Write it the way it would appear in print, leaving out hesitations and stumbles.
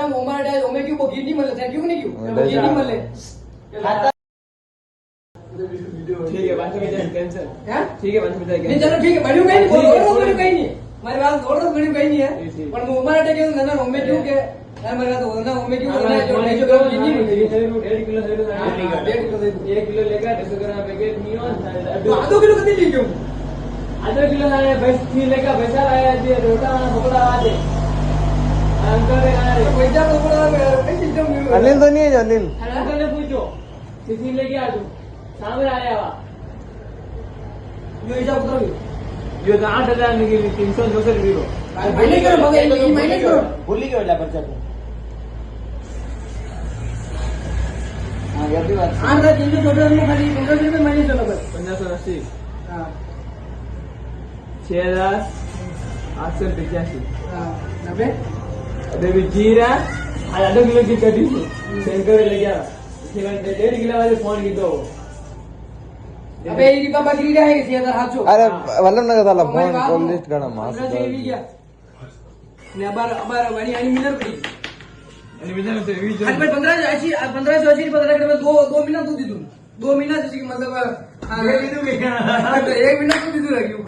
ना मोमाडा ओमे क्यों वो गिरनी मले थैंक यू नहीं क्यों गिरनी मले ठीक है 5 मिनट कैंसिल हैं ठीक है 5 मिनट नहीं चलो ठीक है बढ़ियो कहीं नहीं बोलो कहीं नहीं मारी बात बोल रहा बढ़ियो कहीं नहीं है पर मोमाडा के ना ओमे क्यों के यार मेरा तो ना ओमे क्यों ना जो गिरनी मले 1.5 किलो दे दो 1 किलो दे 1 किलो लेकर 250 ग्राम पैकेट नियॉन तो आधो किलो कितनी ली क्यों आधा किलो लाया बस थी लेकर पैसा लाया जी रोटा वाला पकड़ा आते अंकल ने आया पैसा तो बोला पैसे क्यों अनिल तो नहीं है जो अनिल अंकल ने पूछो किसी लेके आ तू सामने आया हुआ ये हिसाब उतर जो 8,000 निकली 364 किलो माइनस करो मगर ये माइनस करो भूली गयो ला बच्चा हां ये भी बात 8,314 में खाली 15 रुपए माइनस करो बस 1580 हां 6,885 हां 90 अबे भी जीरा आधा किलो की कटी शंकर ले गया इसके बाद 1.5 किलो वाले फोन की तो अबे ये का बकरी का है कि 6,700 अरे वल्लभ नगर वाला फोन कॉल लिस्ट गणा मास 15 जेवी गया ने अबार वाणी आनी मिलर पड़ी एनिमेशन तो भी जो आज पर 1580 1580 15 के में 2 महीना दूध दूं 2 महीना जैसे कि मतलब 1 महीना तो दूध रखियो